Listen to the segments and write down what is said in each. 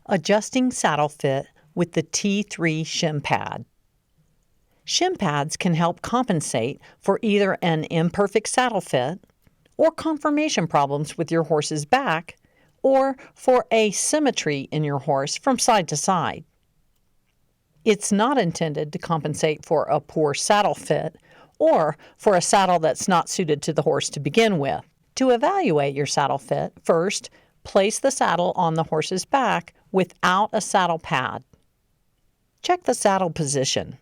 Adjusting saddle fit with the T3 Shim pad. Shim pads can help compensate for either an imperfect saddle fit, or conformation problems with your horse's back, or for asymmetry in your horse from side to side. It's not intended to compensate for a poor saddle fit or for a saddle that's not suited to the horse to begin with. To evaluate your saddle fit, first, place the saddle on the horse's back without a saddle pad. Check the saddle position.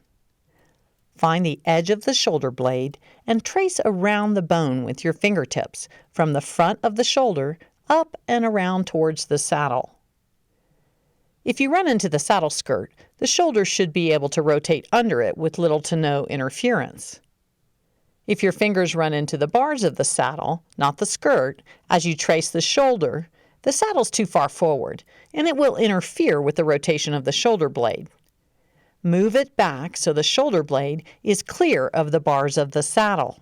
Find the edge of the shoulder blade and trace around the bone with your fingertips from the front of the shoulder up and around towards the saddle. If you run into the saddle skirt, the shoulder should be able to rotate under it with little to no interference. If your fingers run into the bars of the saddle, not the skirt, as you trace the shoulder, the saddle's too far forward, and it will interfere with the rotation of the shoulder blade. Move it back so the shoulder blade is clear of the bars of the saddle.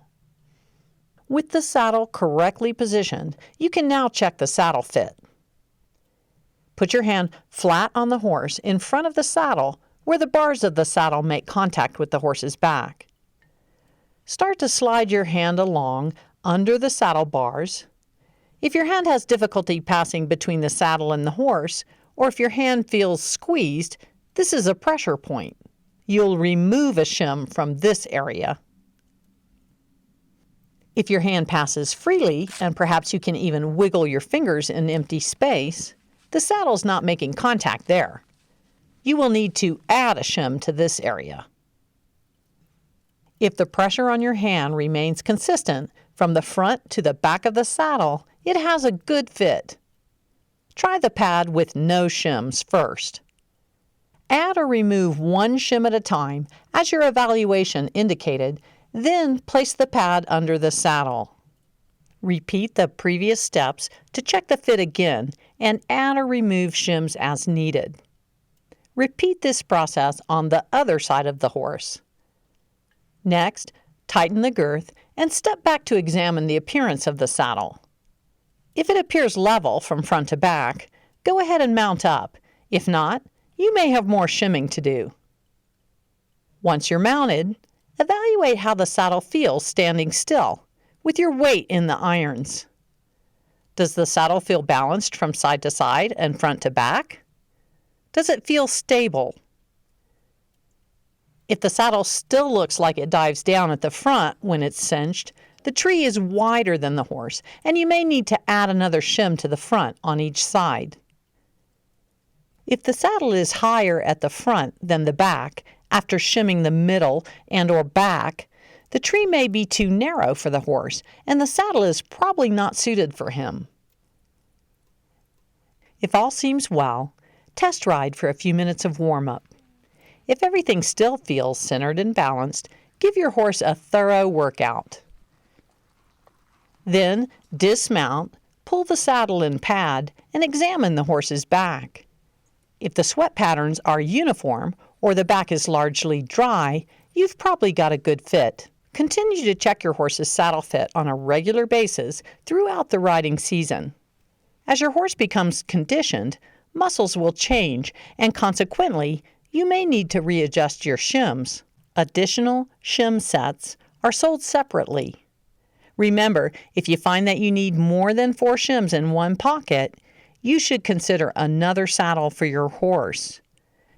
With the saddle correctly positioned, you can now check the saddle fit. Put your hand flat on the horse in front of the saddle where the bars of the saddle make contact with the horse's back. Start to slide your hand along under the saddle bars. If your hand has difficulty passing between the saddle and the horse, or if your hand feels squeezed, this is a pressure point. You'll remove a shim from this area. If your hand passes freely, and perhaps you can even wiggle your fingers in empty space, the saddle's not making contact there. You will need to add a shim to this area. If the pressure on your hand remains consistent from the front to the back of the saddle, it has a good fit. Try the pad with no shims first. Add or remove one shim at a time as your evaluation indicated, then place the pad under the saddle. Repeat the previous steps to check the fit again and add or remove shims as needed. Repeat this process on the other side of the horse. Next, tighten the girth and step back to examine the appearance of the saddle. If it appears level from front to back, go ahead and mount up. If not, you may have more shimming to do. Once you're mounted, evaluate how the saddle feels standing still, with your weight in the irons. Does the saddle feel balanced from side to side and front to back? Does it feel stable? If the saddle still looks like it dives down at the front when it's cinched, the tree is wider than the horse, and you may need to add another shim to the front on each side. If the saddle is higher at the front than the back, after shimming the middle and or back, the tree may be too narrow for the horse, and the saddle is probably not suited for him. If all seems well, test ride for a few minutes of warm-up. If everything still feels centered and balanced, give your horse a thorough workout. Then dismount, pull the saddle and pad, and examine the horse's back. If the sweat patterns are uniform or the back is largely dry, you've probably got a good fit. Continue to check your horse's saddle fit on a regular basis throughout the riding season. As your horse becomes conditioned, muscles will change, and consequently, you may need to readjust your shims. Additional shim sets are sold separately. Remember, if you find that you need more than 4 shims in one pocket, you should consider another saddle for your horse.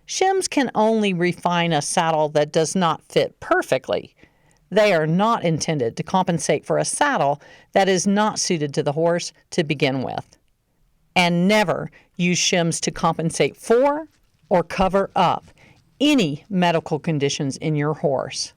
Shims can only refine a saddle that does not fit perfectly. They are not intended to compensate for a saddle that is not suited to the horse to begin with. And never use shims to compensate for or cover up any medical conditions in your horse.